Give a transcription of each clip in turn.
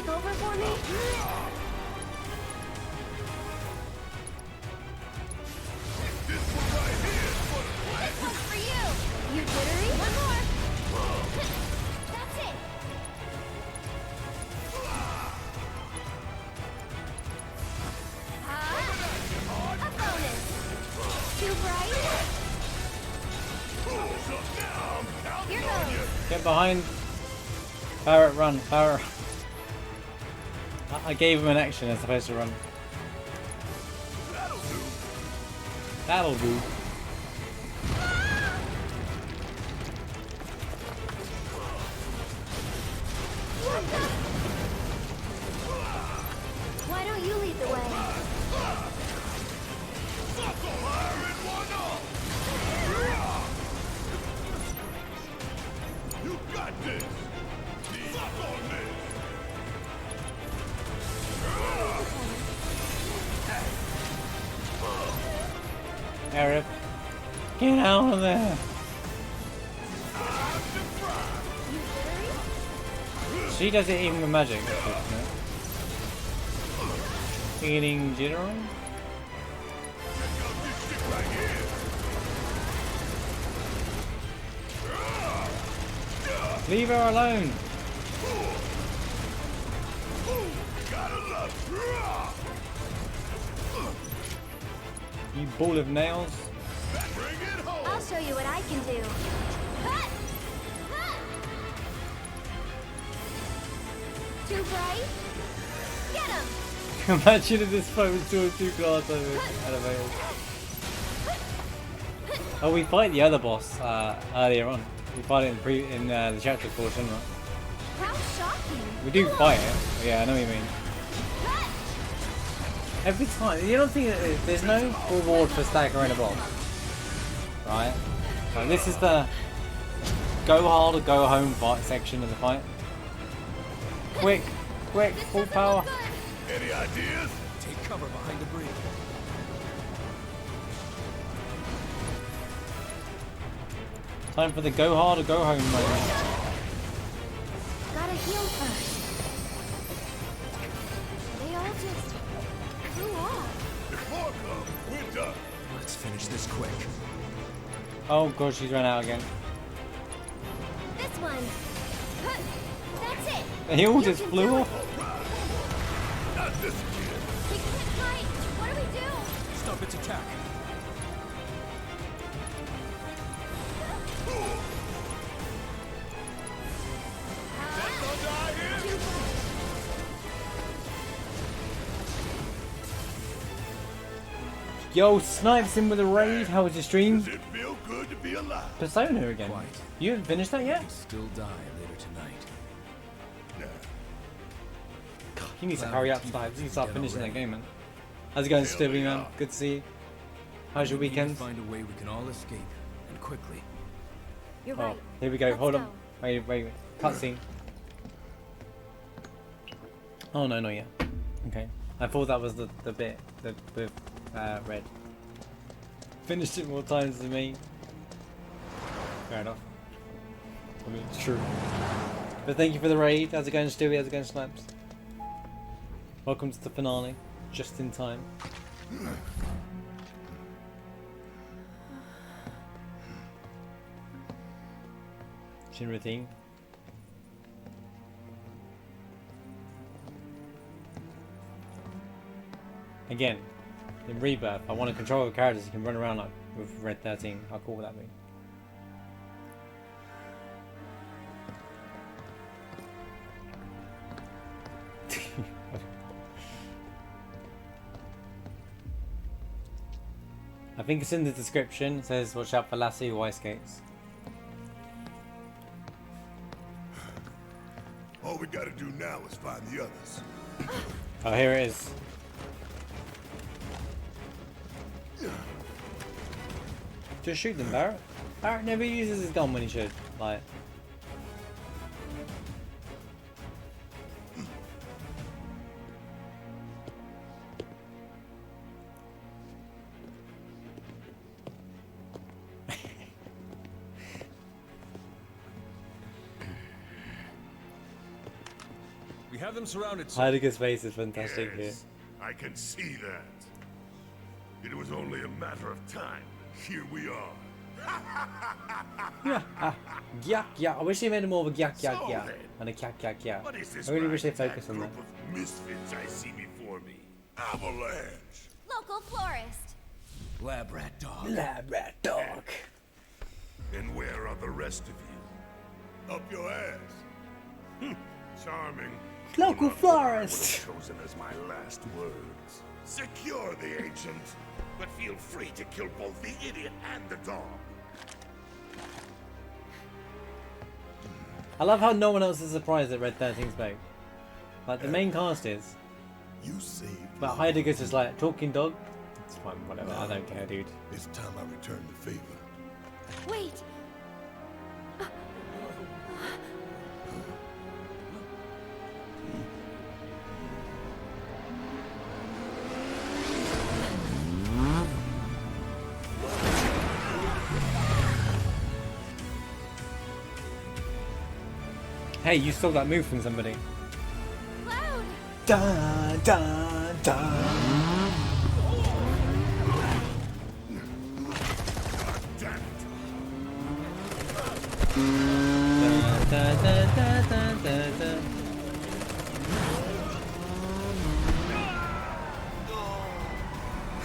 take over for me? This one right here is for the flag. This one's for you! You jittery? One more! That's it! A bonus! Too bright? Here goes! Get behind. Barrett, run. Barrett. I gave him an action as opposed to run. That'll do. That'll do. Why don't you lead the way? Firing one off. You got this. Suck on this. Arif. Get out of there. You jittery? She does it even with magic. Eating jittery? Leave her alone. You ball of nails. I'll show you what I can do. Hut! Hut! Too bright? Get him! Imagine if this fight was 2 on 2 class elevators. Oh, we fight the other boss earlier on. We fight it in the chapter portion, right? How shocking! We do fight it. Yeah, I know what you mean. Hut! Every time, you don't think that there's no reward for staggering a boss, right? So this is the go hard or go home fight section of the fight. Quick, quick, full power. Any ideas? Take cover behind the bridge. Time for the go hard or go home moment. Gotta heal first. They all just flew off. If more come, we're done. Let's finish this quick. Oh god, she's run out again. This one. Hut! That's it! They all You just can flew do it. off. Not this kid. We can't fight! What do we do? Stop its attack. Don't die here. Too bright. Yo, Snipes in with a raid. How was your stream? Does it feel good to be alive? Persona again. Quite. You haven't finished that yet? You still die later tonight. Nah. You need to hurry up, Snipes. You need to start finishing that game, man. How's it going, Stevie, man? Good to see you. How's your We need to weekend? find a way we can all escape, and quickly. You're Oh, right. here we go. Let's Hold go. on. Wait. Cutscene. Oh no, not yet. Okay. I thought that was the bit with Red. Finished it more times than me. Fair enough. I mean, it's true. But thank you for the raid. How's it going, Stewie? How's it going, Snaps? Welcome to the finale. Just in time. Shinra. Again, in Rebirth, I want to control the characters. You can run around like with Red 13. How cool would that be? I think it's in the description. It says, watch out for Lassie who ice skates. All we gotta do now is find the others. Oh, here it is. Just shoot them, Barrett. Barrett never uses his gun when he should. Like. We We have them surrounded, sir. Heidegger's face is fantastic Yes, I can see that. It was only a matter of time. Here we are. here. Yeah, yeah. I wish they made more of a yak, So yeah, then, and a yak, yeah. What is this I really wish they ragtag focused on that. group of misfits I see before me? Avalanche. Local florist. Lab rat dog. Lab rat dog. And where are the rest of you? Up your ass. Charming. Local Not what I would florist. have chosen as my last words. Secure the ancient, but feel free to kill both the idiot and the dog. I love how no one else is surprised that Red 13 spoke. Like, the main cast is. You saved But me. Heidegger's just like, talking dog? It's fine, whatever. I don't care, dude. It's time I return the favor. Wait. Hey, you stole that move from somebody. Cloud. Dun, dun, dun. Damn it. Dun, dun, dun, dun, dun, dun, dun.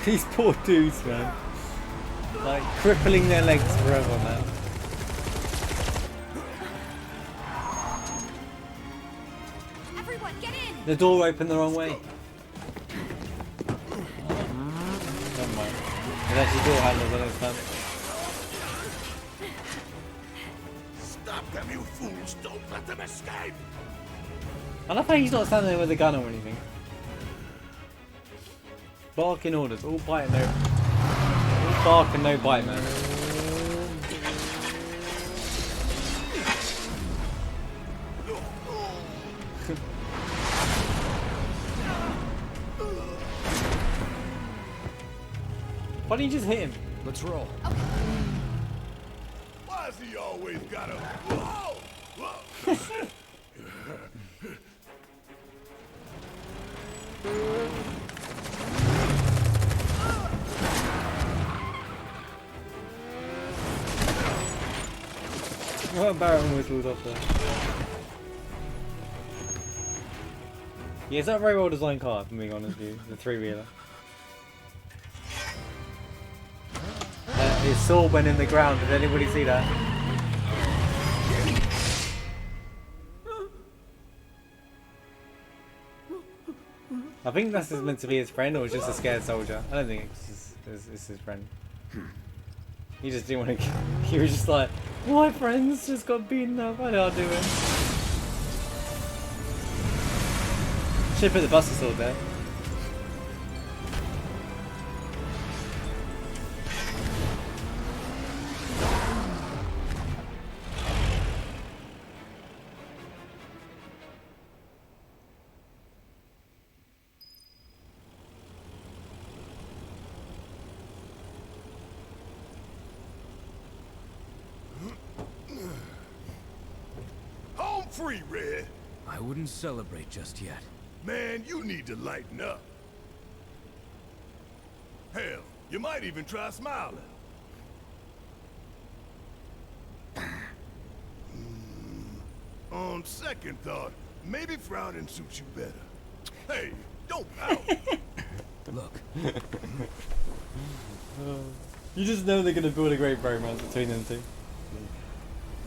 These poor dudes, man. Like, crippling their legs forever, man. Everyone, get in. The door opened the wrong way. Never mind. It actually door handles the next time. Stop them, you fools! Don't let them escape! I love how he's not standing there with a gun or anything. Barking orders, all bite, no. All bark and no bite, man. Why don't you just hit him? Let's roll. Why's he always gotta... Whoa! Whoa! What Baron whistles off there? Yeah, it's not a very well designed car, if I'm being honest with you. The three-wheeler. His sword went in the ground. Did anybody see that? I think this is meant to be his friend, or just a scared soldier. I don't think it's his friend. He just didn't want to. He was just like, my friends just got beaten up. I know I'll do it. Should put the Buster Sword there. Home free, Red! I wouldn't celebrate just yet. Man, you need to lighten up. Hell, you might even try smiling. On second thought, maybe frowning suits you better. Hey, don't pout. Look, You just know they're gonna build a great romance between them two.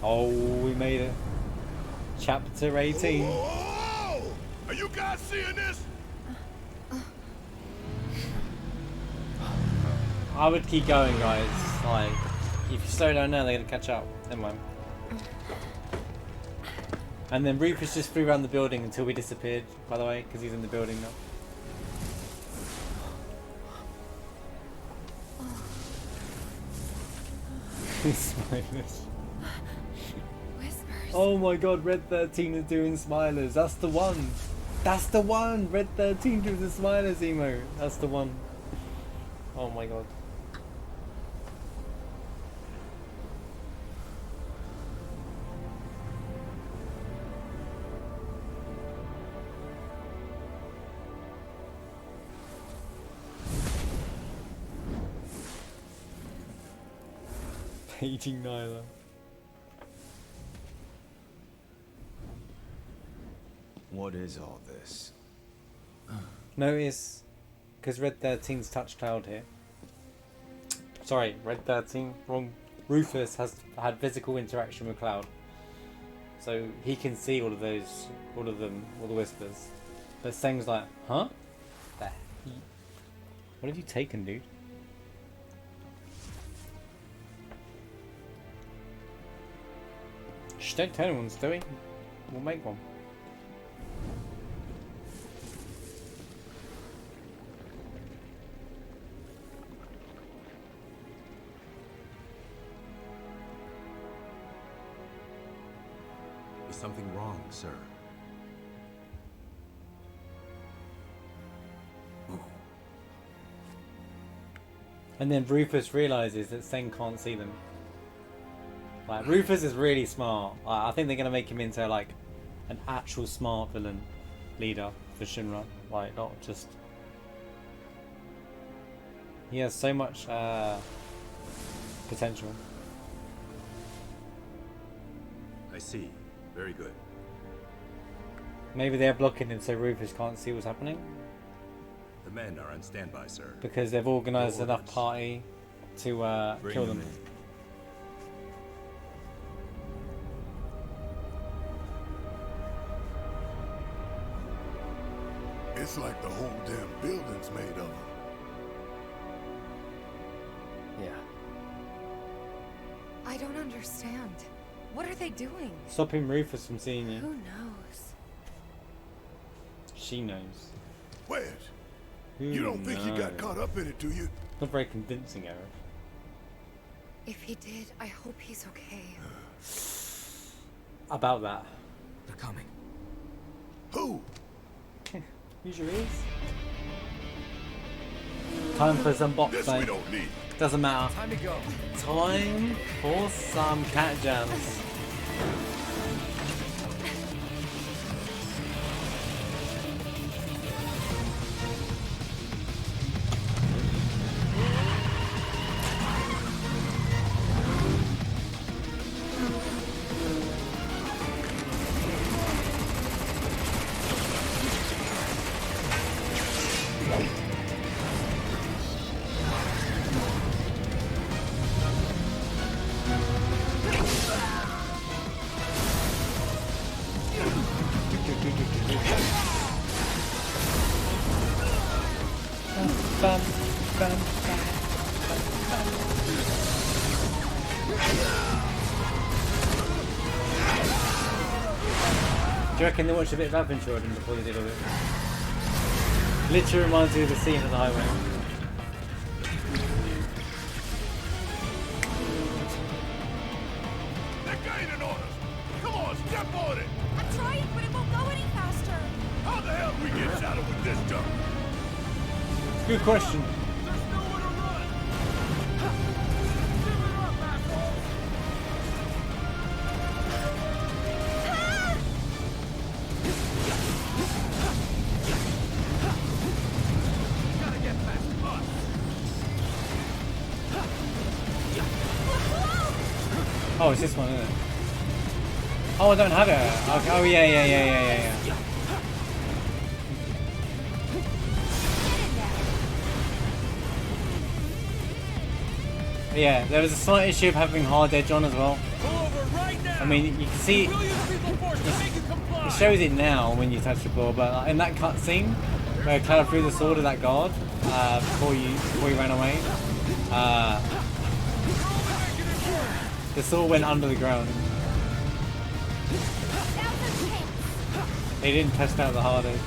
Oh, we made it. Chapter 18. Whoa! Are you guys seeing this? I would keep going, guys. Like, if you slow down now, they're gonna catch up. Never mind. And then Rufus just flew around the building until we disappeared, by the way, because he's in the building now. Smilers. Whispers. Oh my god, Red 13 is doing smilers. That's the one. That's the one. Red 13 doing the smilers emo. That's the one. Oh my god. Paging Nyla. What is all this? Notice, because Red 13's touch Cloud here. Sorry, Red 13, wrong. Rufus has had physical interaction with Cloud. So he can see all of those, all of them, all the whispers. But Seng's like, huh? What have you taken, dude? Shh, don't tell anyone, Stewie. We'll make one. Is something wrong, sir? And then Rufus realizes that Seng can't see them. Like, Rufus is really smart. I think they're gonna make him into like an actual smart villain leader for Shinra. Like, not just. He has so much potential. I see. Very good. Maybe they're blocking him so Rufus can't see what's happening. The men are on standby, sir. Because they've organised enough party to Bring kill them. in. It's like the whole damn building's made of them. Yeah. I don't understand. What are they doing? Stopping Rufus from seeing you. Who knows? She knows. Wedge, you don't think he got caught up in it, do you? Not very convincing, Eric. If he did, I hope he's okay. About that. They're coming. Who? Use your ears. Time for some This we boxing. don't need. Doesn't matter. Time to go. Time for some cat jams. Bam, bam, bam, bam. Do you reckon they watched a bit of Adventure Island before they did all this? Literally reminds me of the scene of the highway. They're gaining on us. Come on, step on it. I'm trying, but it won't go any faster. How the hell we get shouted with this junk? Good question. There's nowhere to run. Give it up, asshole. Gotta get past us. Oh, it's this one, isn't it? Oh, I don't have it. Okay. Oh, yeah. Yeah, there was a slight issue of having hard edge on as well. Pull over right now. I mean, you can see We'll use people force to make it comply. it shows it now when you touch the floor, but in that cutscene where Cloud threw the sword at that guard before you ran away, the sword went under the ground. They didn't test out the hard edge.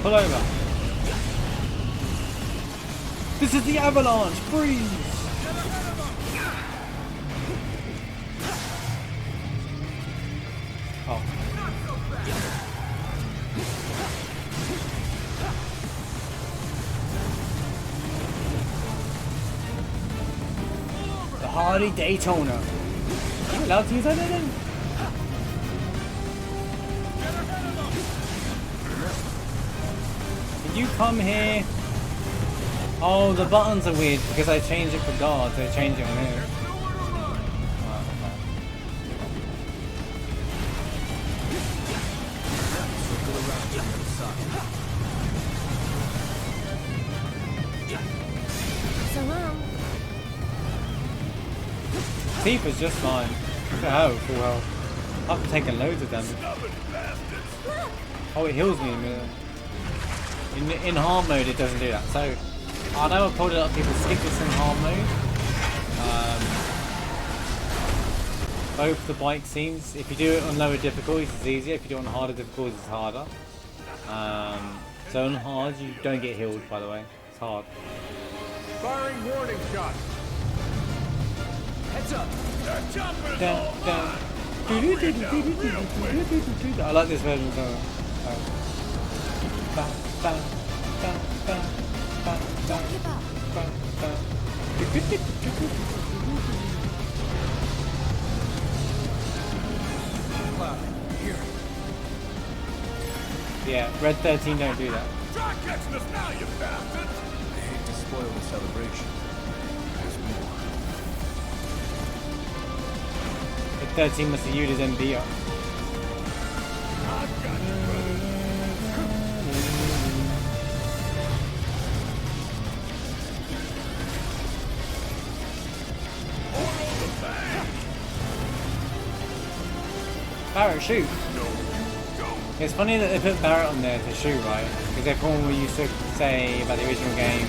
Pull over. This is the avalanche. Freeze. Oh. The Hardy Daytona. allowed to use anything? Can you come here? Oh, the buttons are weird because I changed it for guards. I changed it on here. So long. Teeth is just fine. Look at how full health. I've taken loads of damage. Oh, it heals me. In hard mode, it doesn't do that. So, I know I pulled it up. People skip this in hard mode. Both the bike scenes. If you do it on lower difficulties, it's easier. If you do it on harder difficulties, it's harder. So on hard, you don't get healed. By the way, it's hard. Firing warning shot. Heads up. I like this version. Don't give up. Cloud, here. Yeah, Red 13 don't do that. Try catching us now, you bastards! I hate to spoil the celebration. There's more. Red 13 must have used his MB up. I've got you, brother. Barrett, shoot! It's funny that they put Barrett on there to shoot, right? Because everyone we used to say about the original game,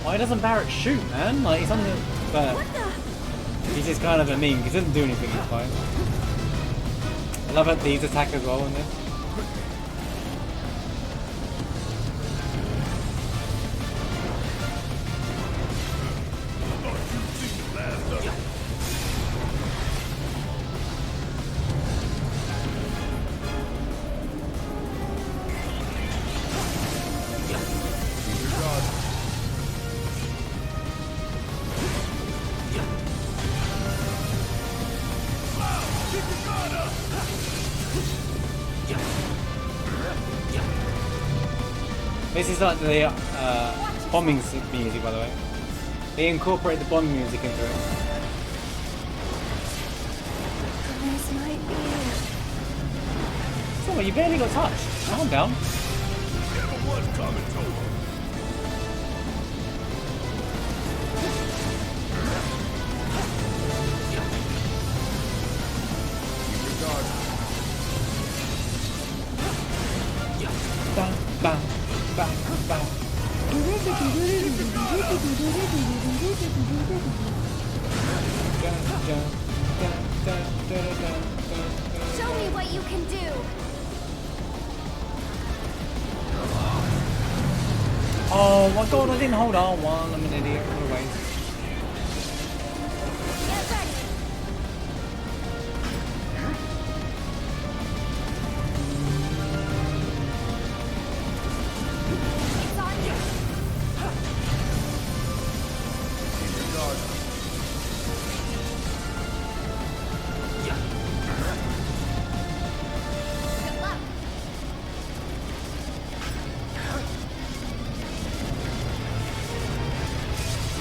why doesn't Barrett shoot, man? Like, he's on the... But he's just kind of a meme, because he doesn't do anything in the fight. I love that these attack as well in this. This is like the bombing music, by the way. They incorporate the bombing music into it. Where's my ear? So you barely got touched. Calm down. Never was coming to him. Bang, bang, bang, bang. Show me what you can do. Oh my god, I didn't hold on one. I'm an idiot. What a waste. Get ready. It's on you. Good luck.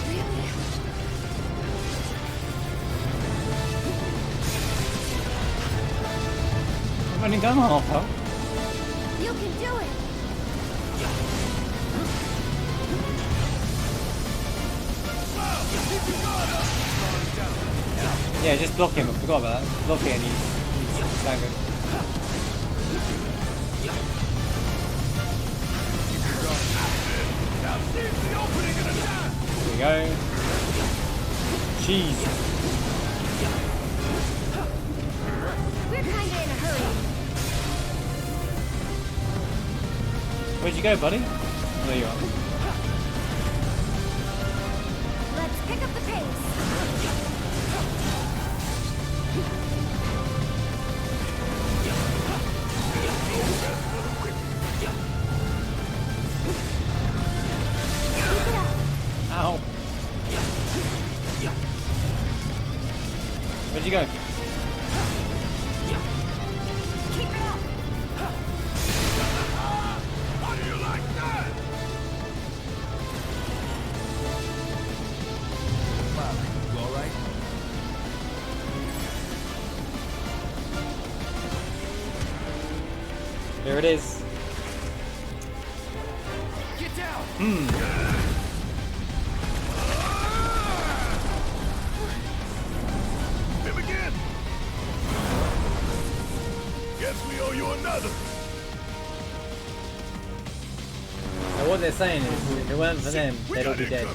Really? I've only done half health. You can do it. Yeah, just block him. I forgot about that. Block it and he's staggered. Here we go. Cheese. We're kinda in a hurry. Where'd you go, buddy? There you are. Let's pick up the pace. Keep it up. Ow. Where'd you you go? Keep it up. How do you like that? Wow, you all right? Here it is. Get down! Him again. Guess we owe you another. So what they're saying is, if it weren't for them, they'd all be dead.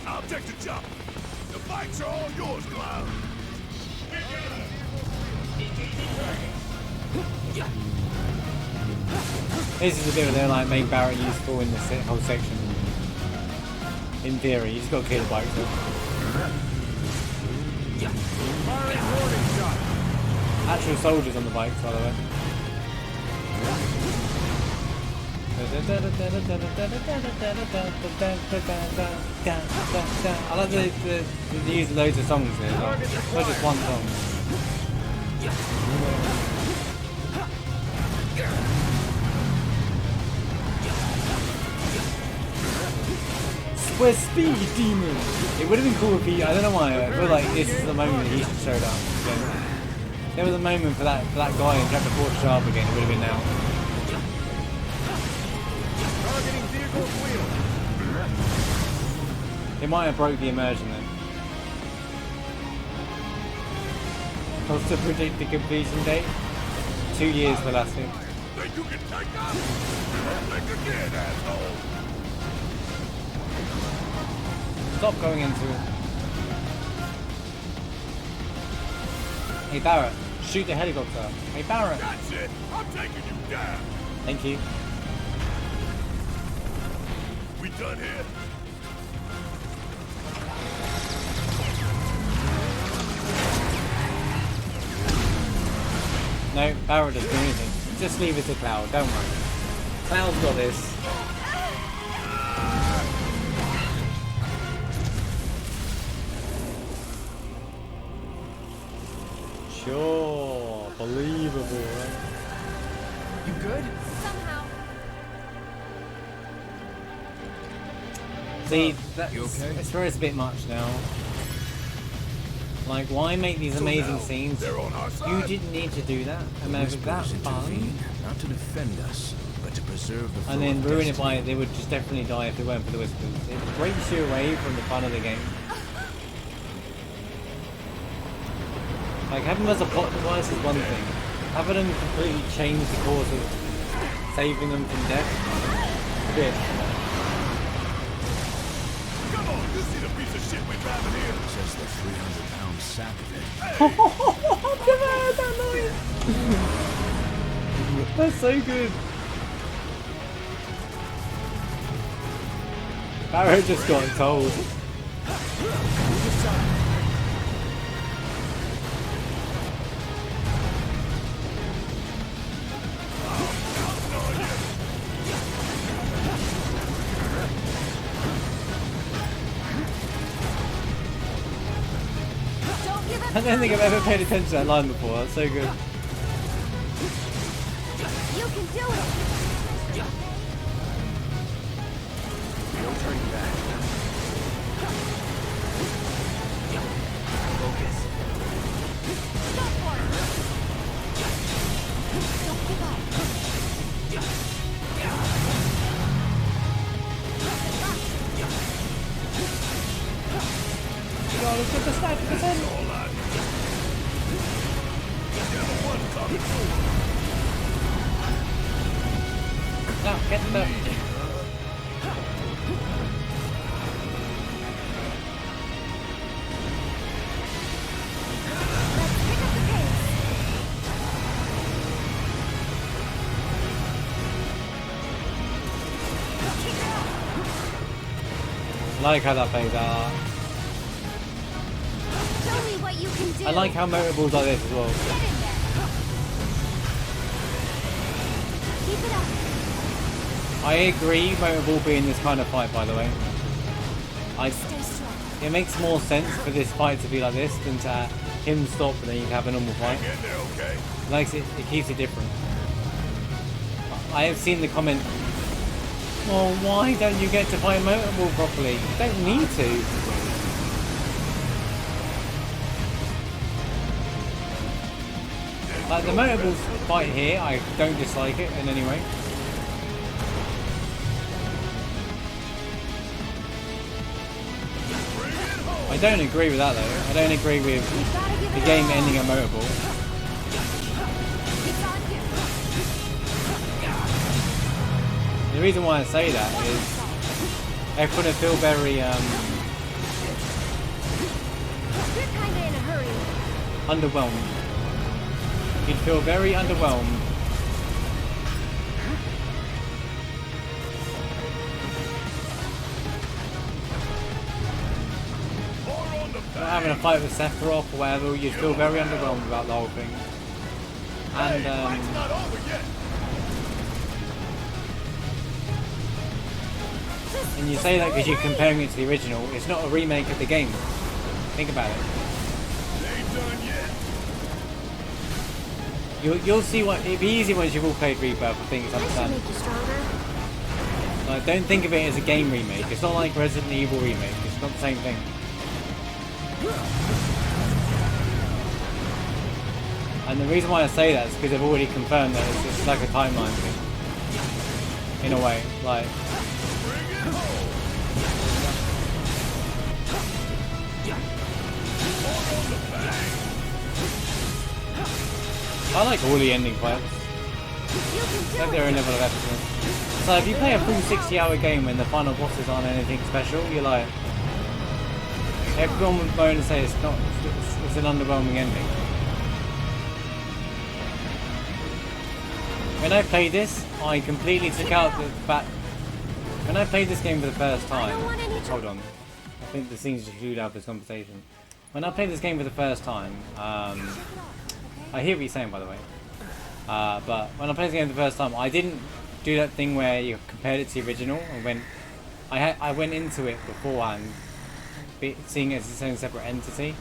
I'll take the jump. The bikes are all yours, Cloud. This is the bit where they're like make Barrett useful in this whole section. In theory, you just got to kill the bike. Actual soldiers on the bikes, by the way. I like they use loads of songs here, not just one song. We're speed demon. It would have been cool if he. I don't know why. I feel like this is the moment he showed up. If there was a moment for that guy in chapter 4 to show up again. It would have been now. Targeting vehicle wheel. It might have broke the immersion then. Also predict the completion date. 2 years for last thing. Think you can take us? Think again, asshole. Stop going into it. Hey Barrett, shoot the helicopter. Hey Barrett. That's it. I'm taking you down. Thank you. We done here? No, Barrett doesn't do anything. Just leave it to Cloud, don't worry. Cloud's got this. Sure, believable, right? You good? Somehow. See, that's, You okay? it's where it's a bit much now. Like, why make these amazing scenes? They're on our side. You didn't need to do that, and make it that Whispers fun. intervene, not to defend us, but to preserve the flow And then of ruin it destiny. by they would just definitely die if it weren't for the whispers. It breaks you away from the fun of the game. Like, having them as a plot device is one thing. Having them completely change the course of saving them from death, a bit. Come on, you see the piece of shit we're driving here? Just the 300-pound sack of it. I've never heard that noise! That's so good. Barrow just got told. Don't give up. I don't think I've ever paid attention to that line before. That's so good. You can do it. No turning back. Focus. Go for it. Don't give up. Oh, let's get the sniper percent. Now, get the... Let's pick up the pace. I like how that plays out. Show me what you can do. I like how motorballs like this as well. Get in there. Keep it up. I agree, motorball being this kind of fight, by the way. Stay strong. it makes more sense for this fight to be like this than to him stop and then you can have a normal fight. Hang in there, okay? Likes it, it keeps it different. I have seen the comment, well, why don't you get to fight Motorball properly? You don't need to. Like the Motorball fight here, I don't dislike it in any way. I don't agree with that though. I don't agree with the game ending at Motorball. The reason why I say that is everyone would feel very You're kinda in a hurry. underwhelmed. You'd feel very underwhelmed. Not having a fight with Sephiroth or whatever, you'd feel very underwhelmed about the whole thing. And Fight's not over yet. and you say that because you're comparing it to the original. It's not a remake of the game. Think about it. Ain't done yet. You'll see what it'll be easy once you've all played Rebirth. I think it's That should understandable. make you stronger. Like, don't think of it as a game remake. It's not like Resident Evil remake. It's not the same thing. And the reason why I say that is because they've already confirmed that it's like a timeline thing. In a way, like. I like all the ending fights. Like their own level of excellence. So if you play a full 60-hour game and the final bosses aren't anything special, you're like, everyone would moan and say it's not. It's an underwhelming ending. When I played this, I completely took out the fact. When I played this game for the first time, hold on, I think the scene's just too loud for this conversation. When I played this game for the first time, I hear what you're saying, by the way. But when I played this game for the first time, I didn't do that thing where you compared it to the original. And I went into it beforehand, seeing it as its own separate entity,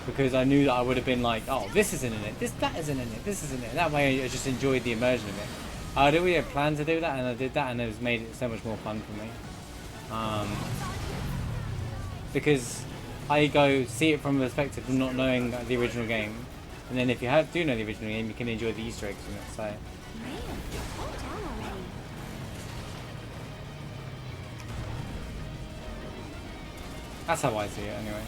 because I knew that I would have been like, oh, this isn't in it, that isn't in it, this isn't in it. That way, I just enjoyed the immersion of it. I didn't really plan to do that, and I did that, and it was made it so much more fun for me. Because I go see it from the perspective of not knowing the original game, and then if you do know the original game, you can enjoy the Easter eggs in it. So Man, calm down already. that's how I see it, anyway.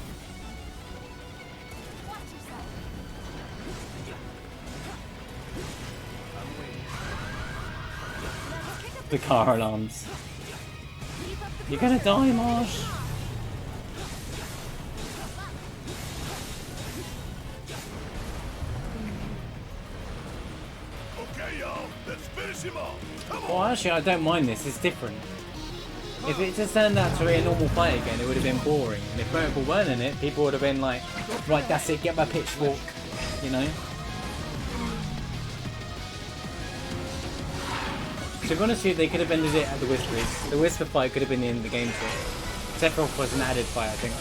The car alarms. You're gonna die, Marsh. Okay, y'all. Let's finish him off. Come on. Well, actually, I don't mind this. It's different. If it just turned out to be a normal fight again, it would have been boring. And if people weren't in it, people would have been like, right, that's it, get my pitchfork, you know? To be honest with you, they could have ended it at the Whispers. The Whisper fight could have been the end of the game too. Sephiroth was an added fight, I think.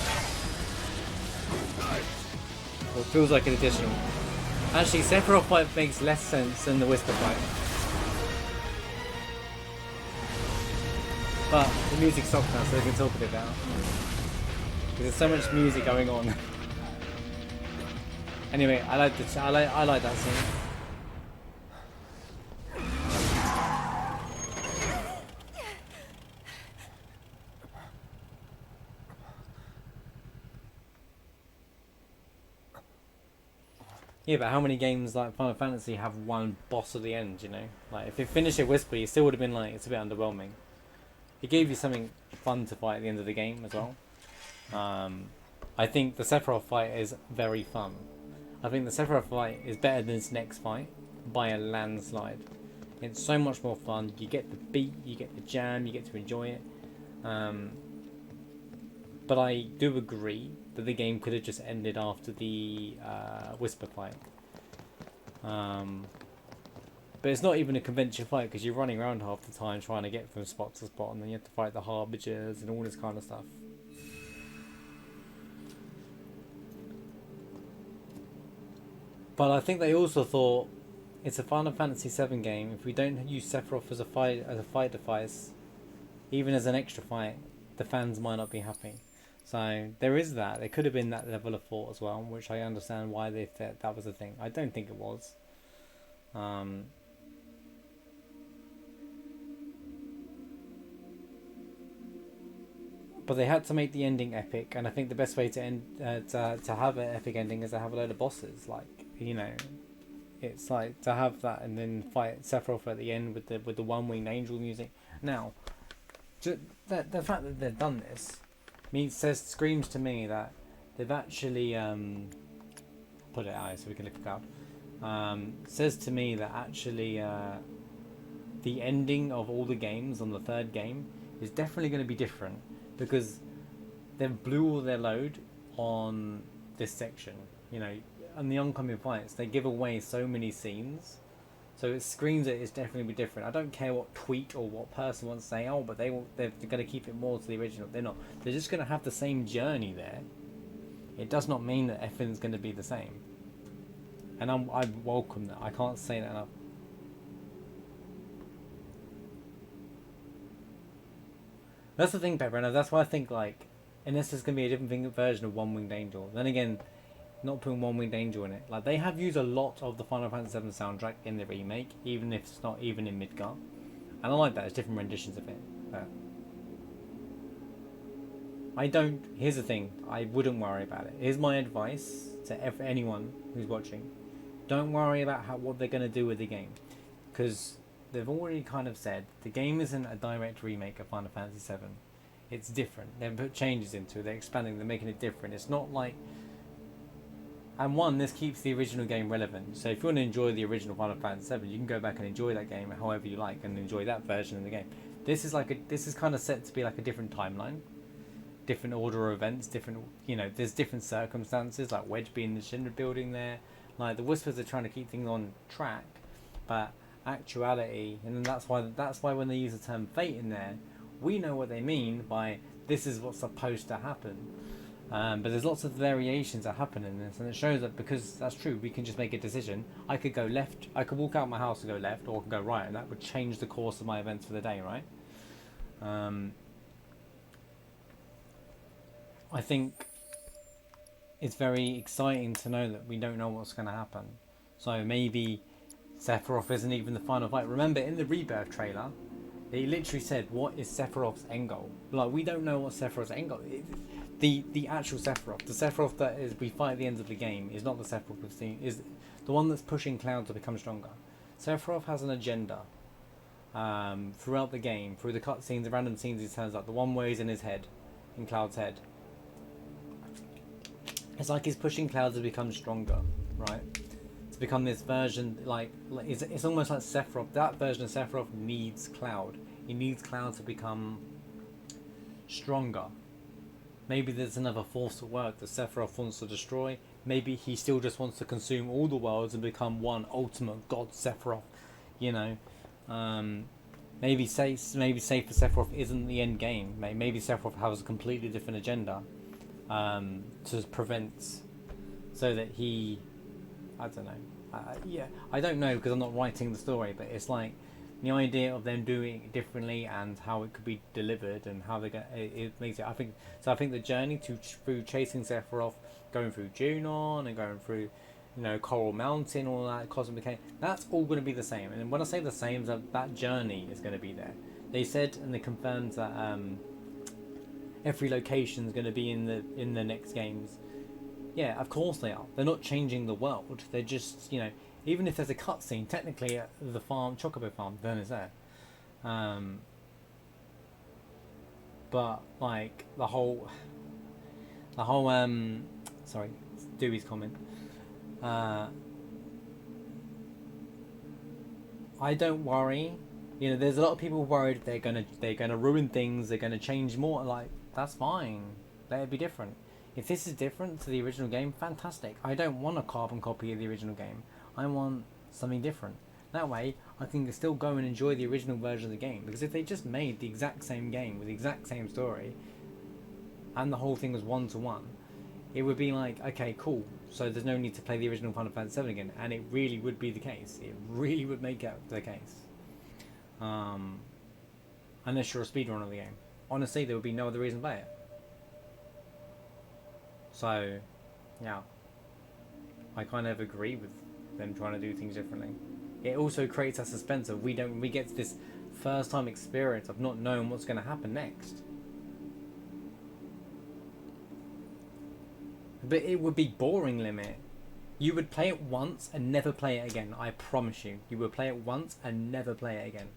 Or it feels like an additional. Actually, Sephiroth fight makes less sense than the Whisper fight. But the music stopped now, so we can talk a bit now. Because there's so much music going on. Anyway, I like that scene. Yeah, but how many games like Final Fantasy have one boss at the end, you know? Like, if you finish it Whisper, you still would have been like, it's a bit underwhelming. It gave you something fun to fight at the end of the game as well. I think the Sephiroth fight is very fun. I think the Sephiroth fight is better than its next fight by a landslide. It's so much more fun. You get the beat, you get the jam, you get to enjoy it. But I do agree that the game could have just ended after the Whisper fight. But it's not even a conventional fight because you're running around half the time trying to get from spot to spot, and then you have to fight the Harbingers and all this kind of stuff. But I think they also thought it's a Final Fantasy VII game. If we don't use Sephiroth as a fight device, even as an extra fight, the fans might not be happy. So there is that. There could have been that level of thought as well, which I understand why they thought that was a thing. I don't think it was. But they had to make the ending epic, and I think the best way to end to have an epic ending is to have a load of bosses. Like, you know, it's like to have that and then fight Sephiroth at the end with the one-winged angel music. Now, the fact that they've done this screams to me that they've actually put it out so we can look it up. Says to me that actually the ending of all the games on the third game is definitely going to be different, because they've blew all their load on this section. You know, and the oncoming fights, they give away so many scenes, so it screams that it's definitely be different. I don't care what tweet or what person wants to say, oh, but they're going to keep it more to the original. They're not. They're just going to have the same journey there. It does not mean that everything's going to be the same. And I welcome that. I can't say that enough. That's the thing, Pepper. That's why I think, like, unless there's going to be a different version of One Winged Angel, then again, not putting One Winged Angel in it. Like, they have used a lot of the Final Fantasy VII soundtrack in the remake, even if it's not even in Midgar. And I like that. It's different renditions of it. But I don't... Here's the thing. I wouldn't worry about it. Here's my advice to anyone who's watching. Don't worry about what they're going to do with the game. Because they've already kind of said the game isn't a direct remake of Final Fantasy VII. It's different. They've put changes into it. They're expanding. They're making it different. It's not like... And one, this keeps the original game relevant. So if you want to enjoy the original Final Fantasy VII, you can go back and enjoy that game however you like and enjoy that version of the game. This is kind of set to be like a different timeline, different order of events, different, you know, there's different circumstances, like Wedge being in the Shinra building there. Like, the Whispers are trying to keep things on track, but actuality, and then that's why when they use the term fate in there, we know what they mean by this is what's supposed to happen. But there's lots of variations that happen in this, and it shows that because that's true, we can just make a decision. I could go left, I could walk out my house and go left, or I could go right, and that would change the course of my events for the day, right? I think it's very exciting to know that we don't know what's going to happen. So maybe Sephiroth isn't even the final fight. Remember, in the Rebirth trailer, they literally said, what is Sephiroth's end goal? Like, we don't know what Sephiroth's end goal is. The actual Sephiroth, the Sephiroth that is we fight at the end of the game, is not the Sephiroth we've seen, is the one that's pushing Cloud to become stronger. Sephiroth has an agenda throughout the game, through the cutscenes, the random scenes he turns up, the one where he's in his head, in Cloud's head. It's like he's pushing Cloud to become stronger, right? To become this version, like it's almost like Sephiroth. That version of Sephiroth needs Cloud. He needs Cloud to become stronger. Maybe there's another force at work that Sephiroth wants to destroy. Maybe he still just wants to consume all the worlds and become one ultimate god Sephiroth. You know, maybe say for Sephiroth isn't the end game. Maybe Sephiroth has a completely different agenda. To prevent, so that he, I don't know, yeah, I don't know because I'm not writing the story, but it's like the idea of them doing it differently and how it could be delivered and how they get it makes it. I think the journey through chasing Sephiroth, going through Junon and going through, you know, Coral Mountain, all that Cosmic Cane, that's all going to be the same. And when I say the same, that journey is going to be there. They said and they confirmed that every location is going to be in the next games. Yeah, of course they are. They're not changing the world. They're just, you know, even if there's a cutscene, technically at the farm, Chocobo Farm, then it's there. But like the whole sorry, Dewey's comment. I don't worry. You know, there's a lot of people worried they're gonna ruin things. They're gonna change more. Like, that's fine. Let it be different. If this is different to the original game, fantastic. I don't want a carbon copy of the original game. I want something different. That way, I can still go and enjoy the original version of the game. Because if they just made the exact same game with the exact same story, and the whole thing was 1-to-1, it would be like, okay, cool. So there's no need to play the original Final Fantasy VII again, and it really would be the case. It really would make it the case. Unless you're a speedrunner of the game. Honestly, there would be no other reason to play it. So, yeah. I kind of agree with them trying to do things differently. It also creates a suspense of we get this first time experience of not knowing what's going to happen next. But it would be boring, Limit. You would play it once and never play it again. I promise you. You would play it once and never play it again.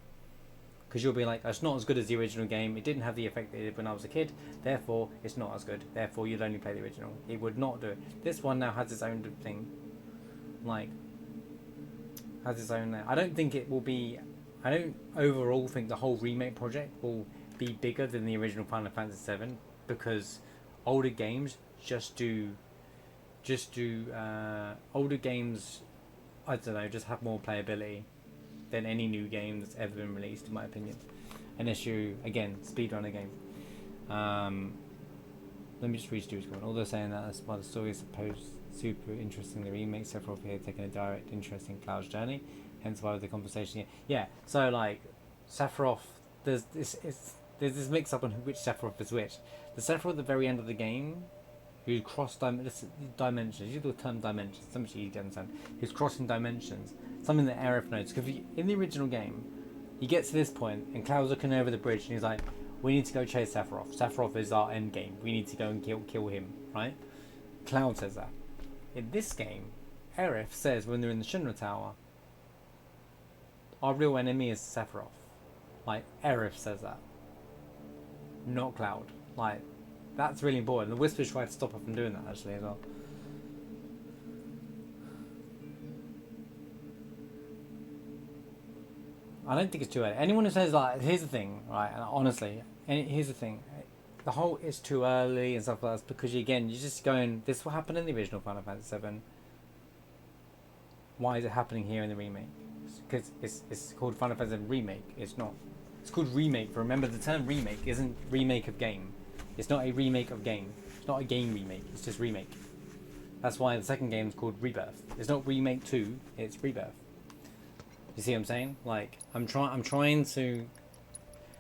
Because you'll be like, it's not as good as the original game. It didn't have the effect it did when I was a kid. Therefore, it's not as good. Therefore, you'd only play the original. It would not do it. This one now has its own thing. Like, has its own... I don't think it will be... I don't overall think the whole remake project will be bigger than the original Final Fantasy VII. Because older games older games, I don't know, just have more playability than any new game that's ever been released, in my opinion. Unless you, again, speedrunner game. Let me just read Stuart's comment. Although saying that, that's why the story is supposed super interesting. The remake, Sephiroth here taking a direct interest in Cloud's journey. Hence why the conversation here. Yeah, so like, Sephiroth, there's this mix up on which Sephiroth is which. The Sephiroth at the very end of the game, who crossed dimensions. Use the term dimensions. So much easier to understand. Who's crossing dimensions. Something that Aerith knows. Because in the original game, he gets to this point, and Cloud's looking over the bridge, and he's like, "We need to go chase Sephiroth. Sephiroth is our end game. We need to go and kill him." Right? Cloud says that. In this game, Aerith says when they're in the Shinra Tower, "Our real enemy is Sephiroth." Like Aerith says that, not Cloud. Like. That's really important. The Whispers tried to stop her from doing that actually as well. I don't think it's too early. Anyone who says like, here's the thing, right? And honestly, here's the thing. The whole it's too early and stuff like that because again, you're just going. This will happen in the original Final Fantasy VII. Why is it happening here in the remake? Because it's called Final Fantasy VII Remake. It's not. It's called remake. Remember, the term remake isn't remake of game. It's not a remake of game. It's not a game remake. It's just remake. That's why the second game is called Rebirth. It's not remake 2. It's Rebirth. You see what I'm saying? Like I'm trying to.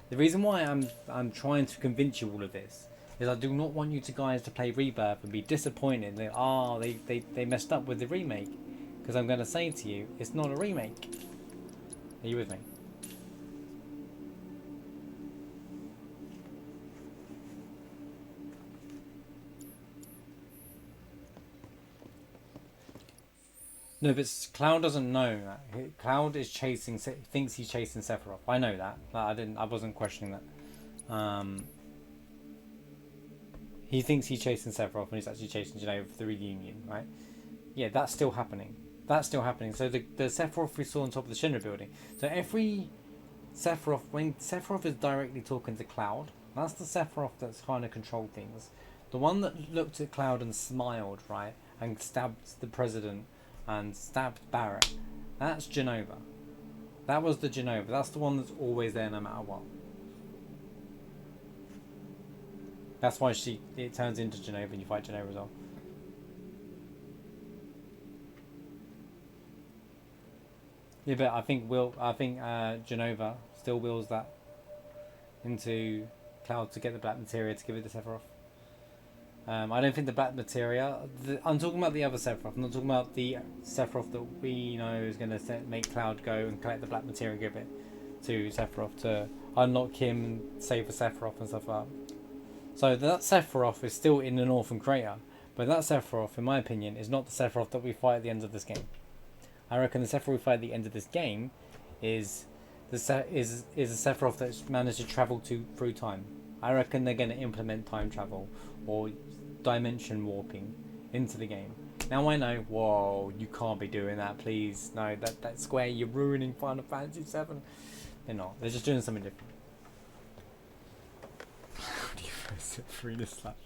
The reason why I'm trying to convince you all of this is I do not want you guys to play Rebirth and be disappointed that they messed up with the remake. Because I'm going to say to you, it's not a remake. Are you with me? No, but Cloud doesn't know that. Cloud is thinks he's chasing Sephiroth. I know that. I wasn't questioning that. He thinks he's chasing Sephiroth when he's actually chasing Genova for the reunion, right? Yeah, that's still happening. That's still happening. So the Sephiroth we saw on top of the Shinra building. So every Sephiroth, when Sephiroth is directly talking to Cloud, that's the Sephiroth that's kind of controlled things. The one that looked at Cloud and smiled, right, and stabbed the president and stabbed Barrett, that's Genova. That was the Genova. That's the one that's always there no matter what. That's why it turns into Genova and you fight Genova as well. Yeah, but I think Genova still wills that into Cloud to get the black materia to give it to Sephiroth. I don't think the black materia... I'm talking about the other Sephiroth. I'm not talking about the Sephiroth that we know is going to make Cloud go and collect the black materia and give it to Sephiroth to unlock him and save the Sephiroth and stuff like that. So that Sephiroth is still in the Northern Crater. But that Sephiroth, in my opinion, is not the Sephiroth that we fight at the end of this game. I reckon the Sephiroth we fight at the end of this game is a Sephiroth that's managed to travel through time. I reckon they're going to implement time travel or dimension warping into the game. Now I know, whoa, you can't be doing that, please. No, that Square, you're ruining Final Fantasy VII. They're not. They're just doing something different. How do you first set free to slap?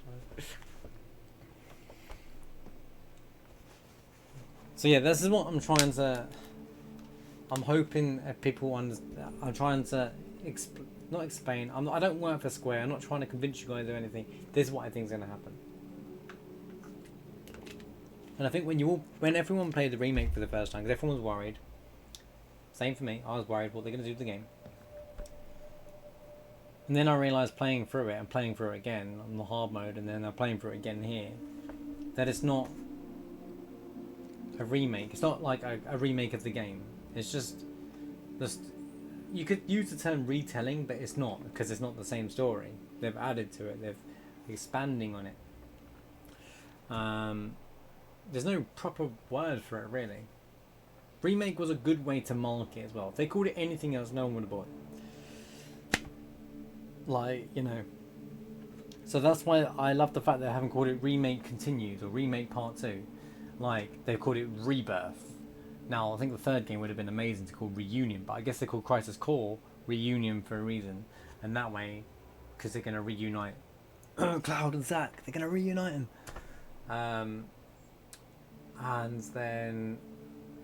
So yeah, this is what I'm trying to... I'm hoping people understand. I'm trying to not explain. I don't work for Square. I'm not trying to convince you guys or anything. This is what I think is going to happen. And I think when everyone played the remake for the first time, because everyone was worried. Same for me. I was worried what they're going to do to the game. And then I realised playing through it and playing through it again on the hard mode, and then I'm playing through it again here, that it's not a remake. It's not like a remake of the game. It's just you could use the term retelling, but it's not, because it's not the same story. They've added to it. They've expanding on it. There's no proper word for it really. Remake was a good way to market as well. If they called it anything else, no one would have bought it. Like, you know. So that's why I love the fact that they haven't called it Remake Continues or Remake Part 2. Like, they've called it Rebirth. Now, I think the third game would have been amazing to call Reunion, but I guess they called Crisis Core Reunion for a reason. And that way, because they're going to reunite Cloud and Zack, they're going to reunite them. And then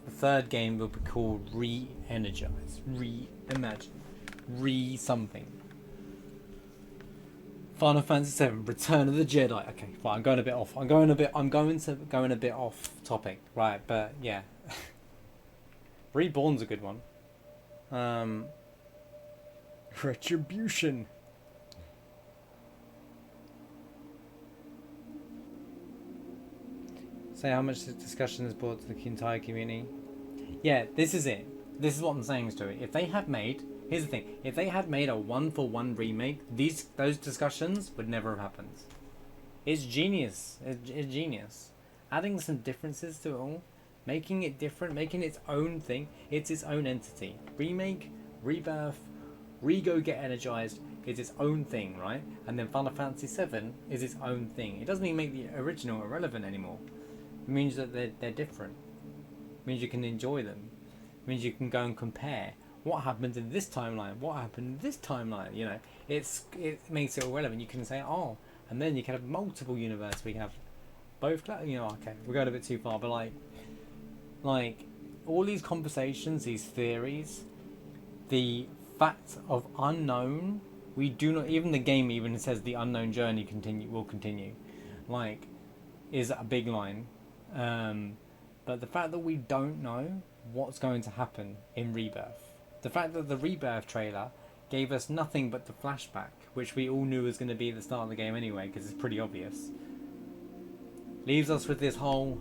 the third game will be called Re-Energize, Reimagine, Re-something. Final Fantasy VII Return of the Jedi. Okay, fine, I'm going a bit off. I'm going a bit off topic, right? But yeah, Reborn's a good one. Retribution. Say how much the discussion has brought to the entire community. Yeah, this is it. This is what I'm saying to it. If they had made, here's the thing: if they had made a one-for-one remake, those discussions would never have happened. It's genius. It's genius. Adding some differences to it all, making it different, making its own thing. It's its own entity. Remake, rebirth, re-go get energized is its own thing, right? And then Final Fantasy VII is its own thing. It doesn't even make the original irrelevant anymore. It means that they're different. It means you can enjoy them. It means you can go and compare what happened in this timeline, what happened in this timeline. You know, it makes it all relevant. You can say, oh, and then you can have multiple universes. We have both. You know, okay, we're going a bit too far, but like all these conversations, these theories, the fact of unknown. We do not. Even the game even says the unknown journey will continue. Like, is a big line. But the fact that we don't know what's going to happen in Rebirth, the fact that the Rebirth trailer gave us nothing but the flashback, which we all knew was going to be the start of the game anyway, because it's pretty obvious, leaves us with this whole,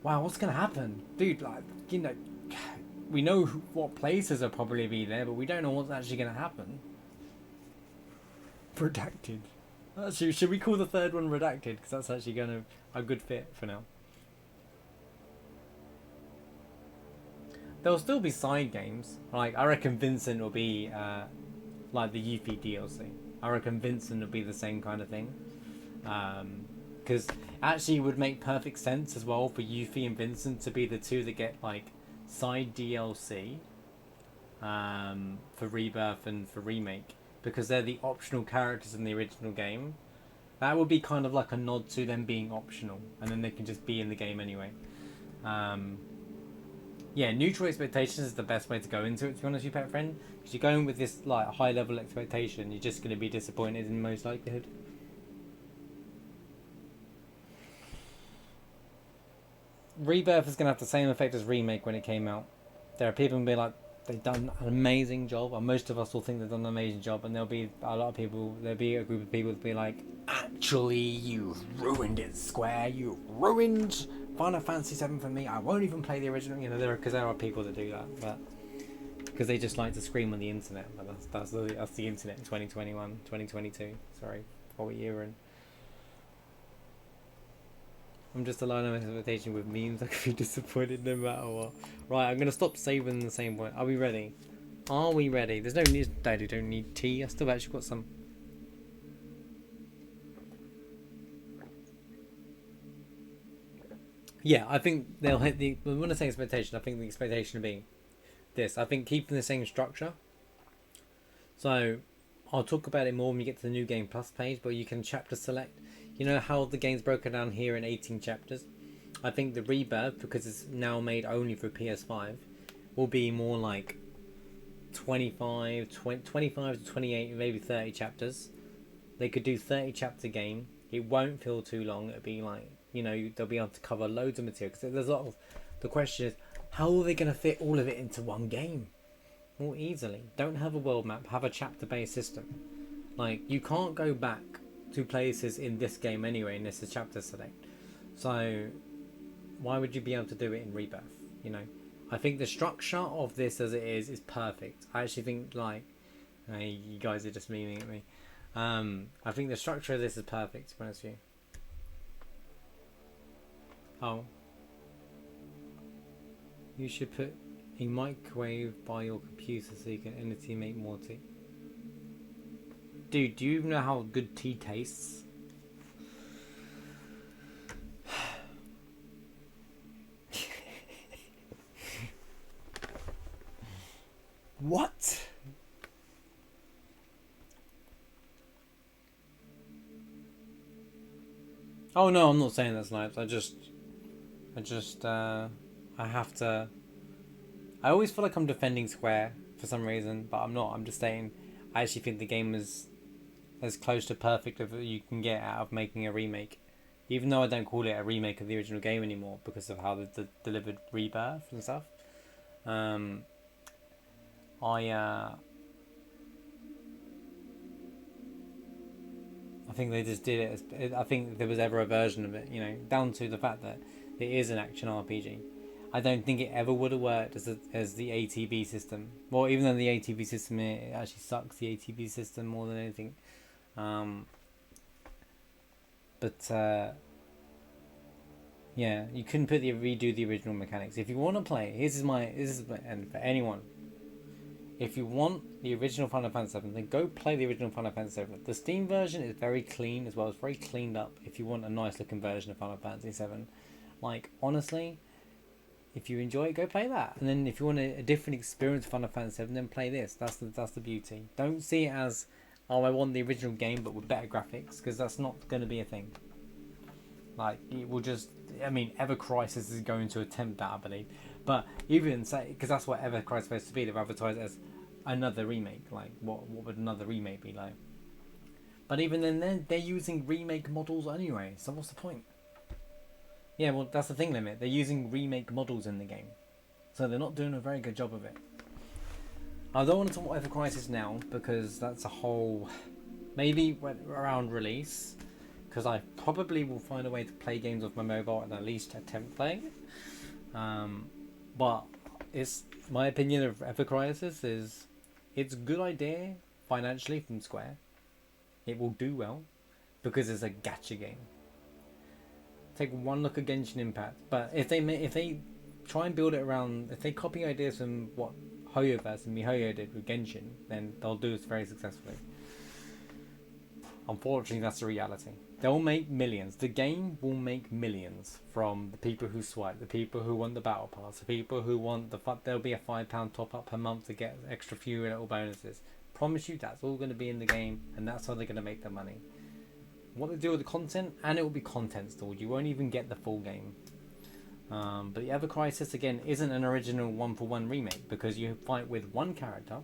wow, what's going to happen? Dude, like, you know, we know what places will probably be there, but we don't know what's actually going to happen. Redacted. Actually, should we call the third one Redacted? Because that's actually going to a good fit for now. There'll still be side games. Like, I reckon Vincent will be like the Yuffie DLC. I reckon Vincent will be the same kind of thing. Because actually it would make perfect sense as well for Yuffie and Vincent to be the two that get like side DLC for Rebirth and for Remake. Because they're the optional characters in the original game. That would be kind of like a nod to them being optional, and then they can just be in the game anyway. Yeah, neutral expectations is the best way to go into it, to be honest with you, pet friend. Because you're going with this like high level expectation, you're just going to be disappointed in most likelihood. Rebirth is going to have the same effect as Remake when it came out. There are people who will be like, they've done an amazing job, and most of us will think they've done an amazing job, and there'll be a lot of people, there'll be a group of people that'll be like, actually, you've ruined it, Square, you've ruined Final Fantasy VII for me, I won't even play the original, you know, because there are people that do that, but, because they just like to scream on the internet, but that's the internet in 2021, 2022, sorry, what year we're in. I'm just aligned on my expectation with memes. I could be disappointed no matter what. Right, I'm going to stop saving the same point. Are we ready? Are we ready? There's no need. Daddy, don't need tea. I still actually got some. Yeah, I think they'll hit the... When I say expectation, I think the expectation will be this. I think keeping the same structure. So, I'll talk about it more when we get to the New Game Plus page, but you can chapter select. You know how the game's broken down here in 18 chapters? I think the Rebirth, because it's now made only for PS5, will be more like 25 to 28, maybe 30 chapters. They could do 30 chapter game. It won't feel too long. It'll be like, you know, they'll be able to cover loads of material. Because there's a lot of, the question is, how are they going to fit all of it into one game? More easily. Don't have a world map, have a chapter-based system. Like, you can't go back to places in this game anyway, unless it's chapter select. So, why would you be able to do it in Rebirth? You know, I think the structure of this as it is perfect. I actually think, like, you guys are just memeing at me. I think the structure of this is perfect, to be honest with you. Oh. You should put a microwave by your computer so you can energy make more tea. Dude, do you even know how good tea tastes? What? Oh no, I'm not saying that's nice. I have to. I always feel like I'm defending Square for some reason, but I'm not. I'm just saying I actually think the game is as close to perfect as you can get out of making a remake. Even though I don't call it a remake of the original game anymore because of how they delivered Rebirth and stuff. I think they just did it as, I think there was ever a version of it, you know, down to the fact that it is an action RPG. I don't think it ever would have worked as the ATB system. Well, even though the ATB system, it actually sucks, the ATB system, more than anything. Yeah, you couldn't redo the original mechanics. If you want to play, and for anyone, if you want the original Final Fantasy VII, then go play the original Final Fantasy VII. The Steam version is very clean as well. It's very cleaned up if you want a nice looking version of Final Fantasy VII. Like, honestly, if you enjoy it, go play that. And then if you want a different experience of Final Fantasy VII, then play this. That's the beauty. Don't see it as, oh, I want the original game but with better graphics, because that's not going to be a thing. Like, it will just, I mean, Ever Crisis is going to attempt that, I believe. But even say, because that's what Ever Crisis is supposed to be, they've advertised it as another remake. Like, what would another remake be like? But even then, they're using remake models anyway, so what's the point? Yeah, well, that's the thing, Limit. They're using remake models in the game. So they're not doing a very good job of it. I don't want to talk about Ever Crisis now, because that's a whole... Maybe around release, because I probably will find a way to play games off my mobile and at least attempt playing it. But it's my opinion of Ever Crisis is it's a good idea financially from Square. It will do well because it's a gacha game. Take one look at Genshin Impact, but if they try and build it around, if they copy ideas from what Hoyoverse and MiHoYo did with Genshin, then they'll do this very successfully. Unfortunately, that's the reality. They'll make millions. The game will make millions from the people who swipe, the people who want the battle pass, the people who want there'll be a £5 top up per month to get extra few little bonuses. Promise you that's all going to be in the game, and that's how they're going to make their money. What they do with the content, and it will be content stored. You won't even get the full game. But the Ever Crisis, again, isn't an original one-for-one remake, because you fight with one character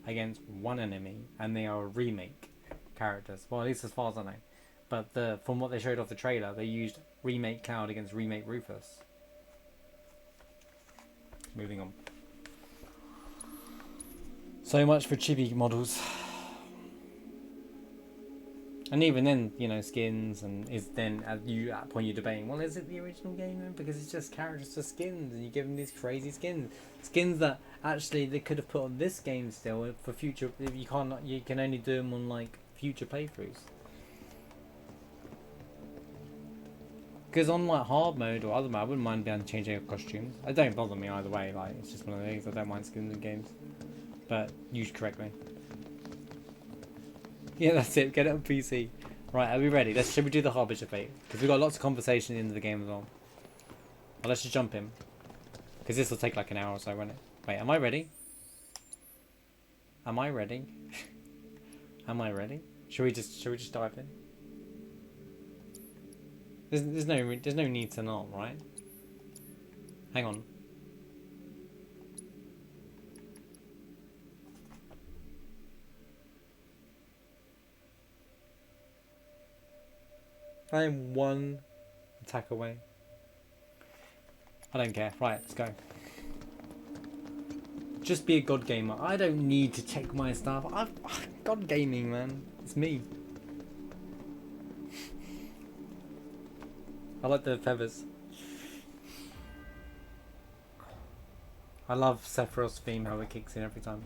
against one enemy, and they are remake characters. Well, at least as far as I know. But from what they showed off the trailer, they used remake Cloud against remake Rufus. Moving on. So much for chibi models. And even then, you know, skins, and is then at that point you're debating, well, is it the original game then? Because it's just characters for skins, and you give them these crazy skins that actually they could have put on this game still for future. You can only do them on like future playthroughs. Because on like hard mode or other mode, I wouldn't mind being able to change their costumes. It don't bother me either way. Like, it's just one of the things. I don't mind skins in games, but use correctly. Yeah, that's it. Get it on PC. Right, are we ready? Should we do the Harbinger fate? Because we've got lots of conversation at the end of the game as well. Well, let's just jump in. Because this will take like an hour or so, won't it? Wait, am I ready? Am I ready? Am I ready? Should we just dive in? There's no need to not, right? Hang on. I am one attack away. I don't care. Right, let's go. Just be a god gamer. I don't need to check my stuff. God gaming, man. It's me. I like the feathers. I love Sephiroth's theme, how it kicks in every time.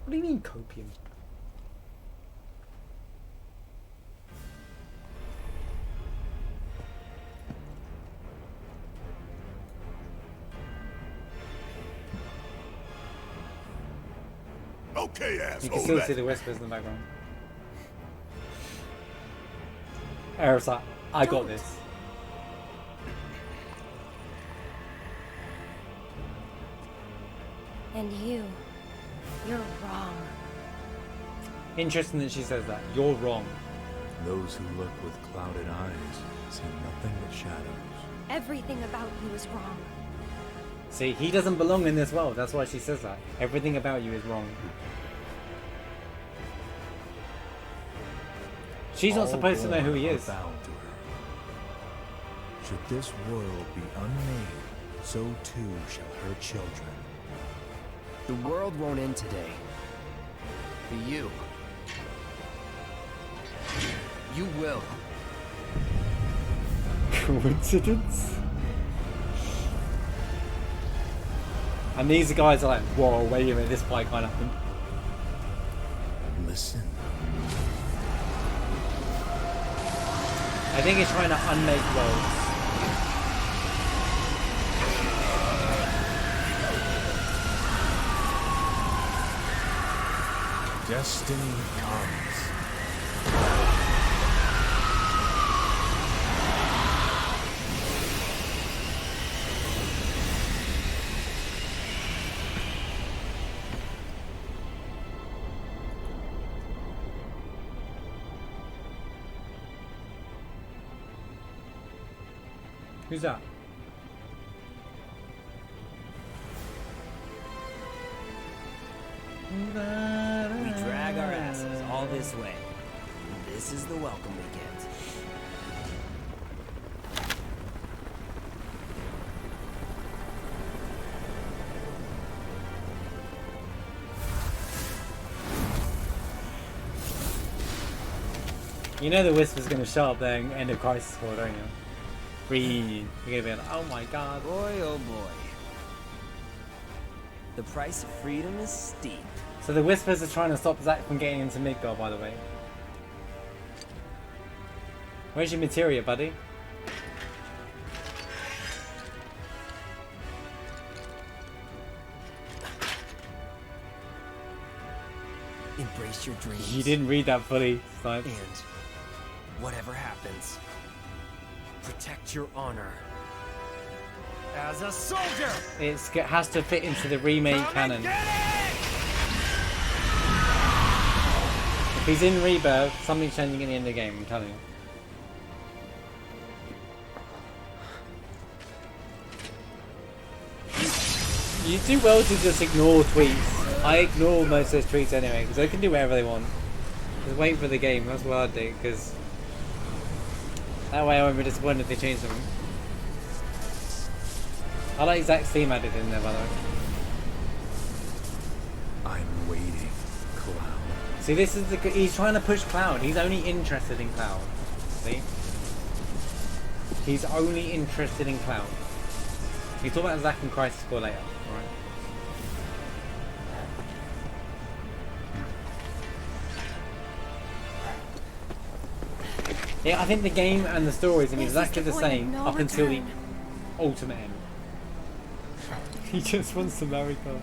What do you mean, copium? Okay, You asshole. can still see the whispers in the background. Aerith's like, I got this. And you're wrong. Interesting that she says that. You're wrong. Those who look with clouded eyes see nothing but shadows. Everything about you is wrong. See, he doesn't belong in this world. That's why she says that. Everything about you is wrong. She's not supposed to know who he is. Bound to her. Should this world be unmade, so too shall her children. The world won't end today. For you. You will. Coincidence? And these guys are like, whoa, wait a minute, this fight can't happen. Listen. I think it's trying to unmake worlds. Destiny comes. Who's that? We drag our asses all this way. This is the welcome we get. You know the whisper's gonna show up there and end of Crisis Core, don't you? Breathe. You're gonna be like, oh my god. Boy, oh boy. The price of freedom is steep. So the whispers are trying to stop Zack from getting into Midgard, by the way. Where's your materia, buddy? Embrace your dreams. You didn't read that fully, Snipe. And whatever happens, protect your honor. As a soldier! It has to fit into the remake canon. If he's in Rebirth, something's changing in the end of the game, I'm telling you. You do well to just ignore tweets. I ignore most of those tweets anyway, because they can do whatever they want. Just wait for the game, that's what I'd do, because that way I won't be disappointed if they change something. I like Zack's theme added in there, by the way. I'm waiting, Cloud. See, this is he's trying to push Cloud. He's only interested in Cloud. See? He's only interested in Cloud. We talk about Zack and Crisis Core later, alright? Yeah, I think the game and the story is exactly the same up until the ultimate end. He just wants to marry her.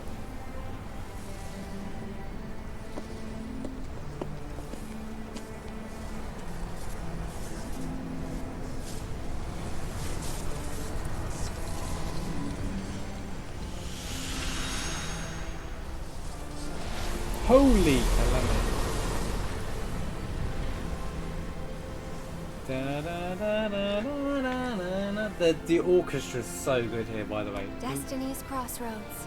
Holy calamity. Da, da, da, da, da, da, da. The orchestra's so good here, by the way. Destiny's crossroads.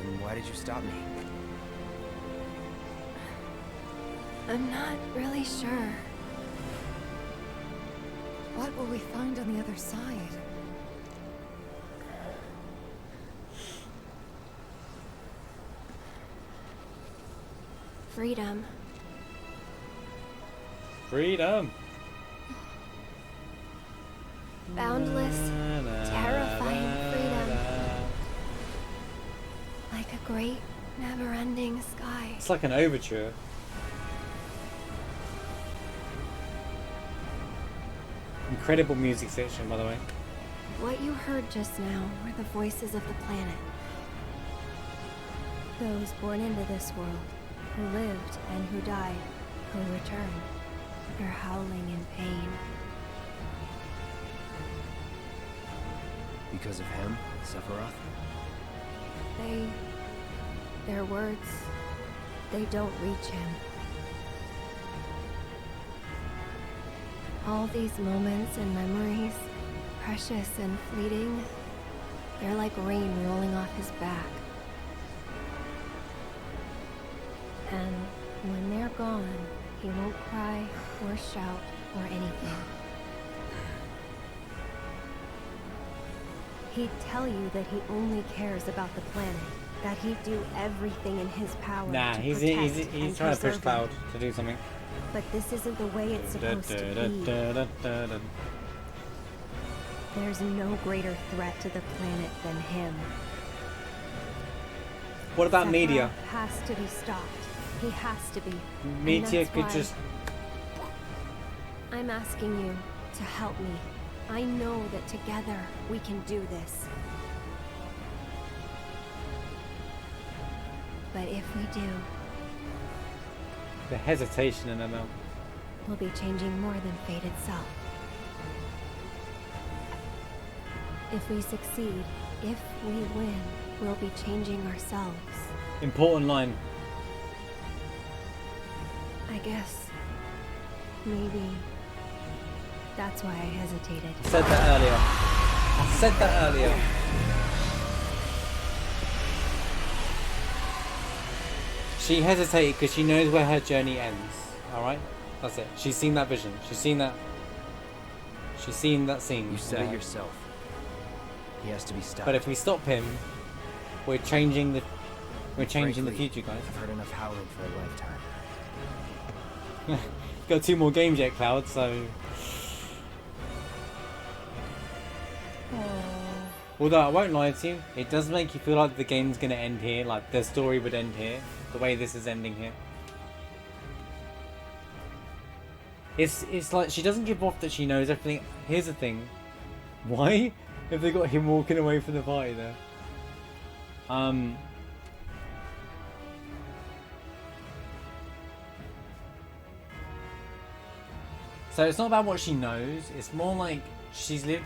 And why did you stop me? I'm not really sure. What will we find on the other side? Freedom. Freedom. Boundless, terrifying freedom. Like a great, never-ending sky. It's like an overture. Incredible music section, by the way. What you heard just now were the voices of the planet. Those born into this world, who lived and who died, who returned. They're howling in pain. Because of him, Sephiroth? Their words, they don't reach him. All these moments and memories, precious and fleeting, they're like rain rolling off his back. And when they're gone, he won't cry or shout or anything. He'd tell you that he only cares about the planet, that he'd do everything in his power Nah, to he's protect and trying to push preserve Cloud them. to do something. But this isn't the way it's supposed to be. There's no greater threat to the planet than him. What about Meteor? Sephiroth has to be stopped. He has to be. And Meteor that's could why just... I'm asking you to help me. I know that together we can do this. But if we do, The hesitation in ML. we'll be changing more than fate itself. If we succeed, if we win, we'll be changing ourselves. Important line. I guess maybe that's why I hesitated. I said that earlier. I said that earlier. She hesitated because she knows where her journey ends. Alright? That's it. She's seen that vision. She's seen that. She's seen that scene. You said it yourself. He has to be stopped. But if we stop him, we're changing the Frankly, future, guys. I've heard enough howling for a lifetime. Got 2 more games yet, Cloud, so... Although I won't lie to you, it does make you feel like the game's gonna end here, like the story would end here, the way this is ending here. It's like she doesn't give off that she knows everything. Here's the thing. Why have they got him walking away from the party there? So it's not about what she knows, it's more like she's lived...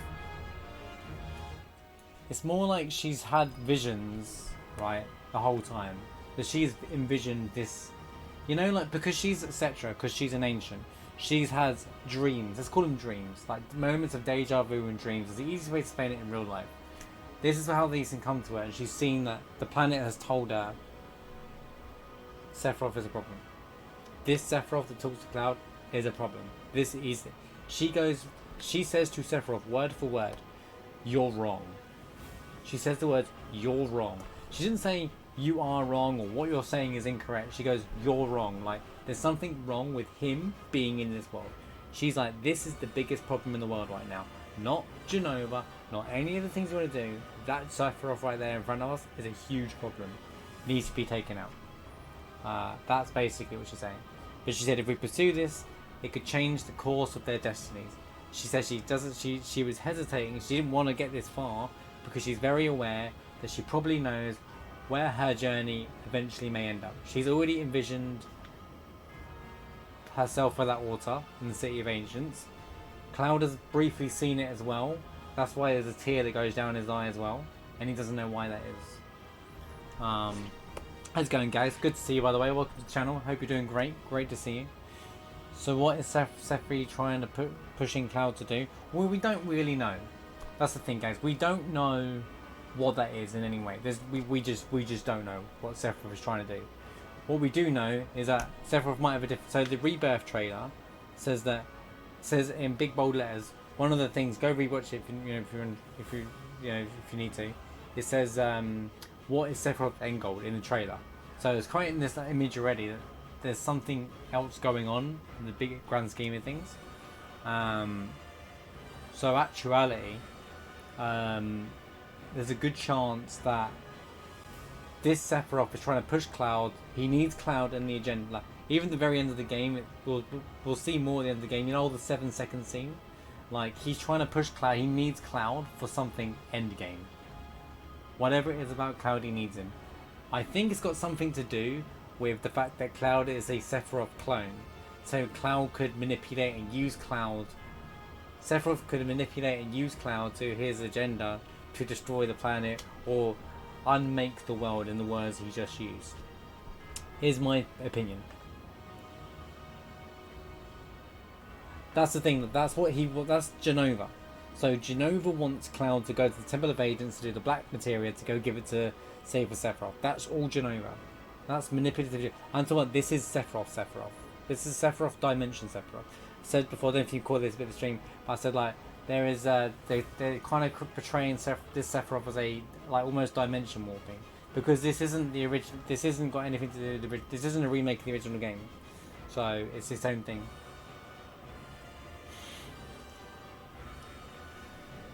It's more like she's had visions, right, the whole time. That she's envisioned this... You know, like, because she's etc., because she's an ancient, she's had dreams, let's call them dreams, like moments of deja vu and dreams. It's the easiest way to explain it in real life. This is how these things come to her, and she's seen that the planet has told her Sephiroth is a problem. This Sephiroth that talks to Cloud is a problem. This is... She says to Sephiroth, word for word, you're wrong. She says the words, you're wrong. She didn't say, you are wrong, or what you're saying is incorrect. She goes, you're wrong. Like, there's something wrong with him being in this world. She's like, this is the biggest problem in the world right now. Not Genova, not any of the things you want to do. That Sephiroth right there in front of us is a huge problem. Needs to be taken out. That's basically what she's saying. But she said if we pursue this, it could change the course of their destinies. She said she was hesitating. She didn't want to get this far because she's very aware that she probably knows where her journey eventually may end up. She's already envisioned herself by that water in the City of Ancients. Cloud has briefly seen it as well. That's why there's a tear that goes down his eye as well, and he doesn't know why that is. How's it going, guys? Good to see you, by the way. Welcome to the channel. Hope you're doing great. Great to see you. So what is Sephiroth trying to pushing Cloud to do? Well, we don't really know. That's the thing, guys. We don't know what that is in any way. We just don't know what Sephiroth is trying to do. What we do know is that Sephiroth might have a different. So the Rebirth trailer says in big bold letters. One of the things, go rewatch it if you need to. It says what is Sephiroth's end goal in the trailer. So it's quite in this image already that there's something else going on in the big grand scheme of things. So actuality, there's a good chance that this Sephiroth is trying to push Cloud. He needs Cloud in the agenda. Like, even at the very end of the game, we'll see more at the end of the game. You know, the 7-second scene? Like, he's trying to push Cloud. He needs Cloud for something end game. Whatever it is about Cloud, he needs him. I think it's got something to do with the fact that Cloud is a Sephiroth clone. So Cloud could manipulate and use Cloud. Sephiroth could manipulate and use Cloud to his agenda to destroy the planet or unmake the world, in the words he just used. Here's my opinion. That's the thing. That's Genova. So Genova wants Cloud to go to the Temple of Agents to do the black materia to go give it to save for Sephiroth. That's all Genova. That's manipulative. I'm talking about this is Sephiroth. This is Sephiroth Dimension Sephiroth. I said before, I don't know if you call this a bit of a stream, but I said like there is they're kind of portraying this Sephiroth as a like almost dimension warping, because this isn't the original. This isn't got anything to do with the, this isn't a remake of the original game, so it's its own thing.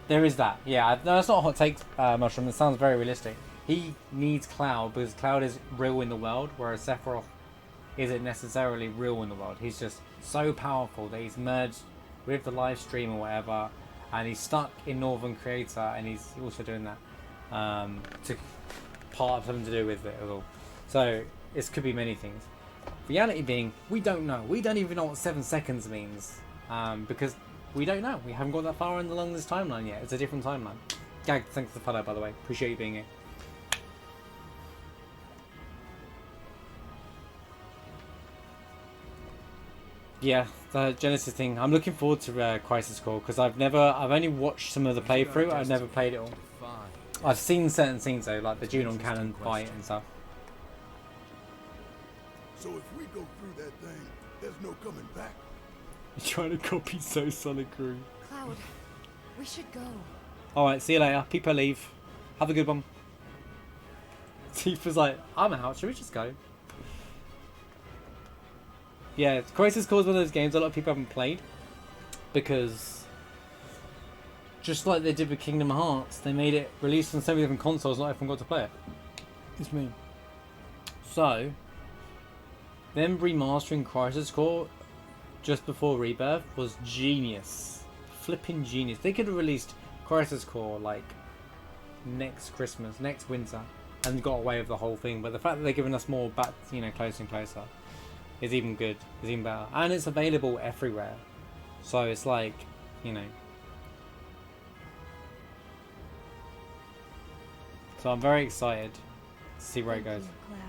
There is that, yeah. No, it's not a hot take, Mushroom. It sounds very realistic. He needs Cloud because Cloud is real in the world, whereas Sephiroth isn't necessarily real in the world. He's just so powerful that he's merged with the live stream or whatever, and he's stuck in Northern Creator, and he's also doing that to part of something to do with it at all. So this could be many things. Reality being, we don't know. We don't even know what 7 seconds means because we don't know. We haven't got that far along this timeline yet. It's a different timeline. Gag, thanks for the follow, by the way. Appreciate you being here. Yeah, the Genesis thing. I'm looking forward to Crisis Core because I've only watched some of the playthrough. I've never played it all. I've seen certain scenes though, like the Junon Cannon fight and stuff. So if we go through that thing, there's no coming back. You're trying to copy So Sonic Crew. Cloud, we should go. Alright, see you later. People leave. Have a good one. Tifa's like, I'm out. Should we just go? Yeah, Crisis Core is one of those games a lot of people haven't played because just like they did with Kingdom Hearts, they made it released on so many different consoles, not everyone got to play it. It's me. So, them remastering Crisis Core just before Rebirth was genius. Flipping genius. They could have released Crisis Core like next Christmas, next winter, and got away with the whole thing. But the fact that they're giving us more back, closer and closer, is even good. Is even better, and it's available everywhere. So it's like, So I'm very excited to see where it goes.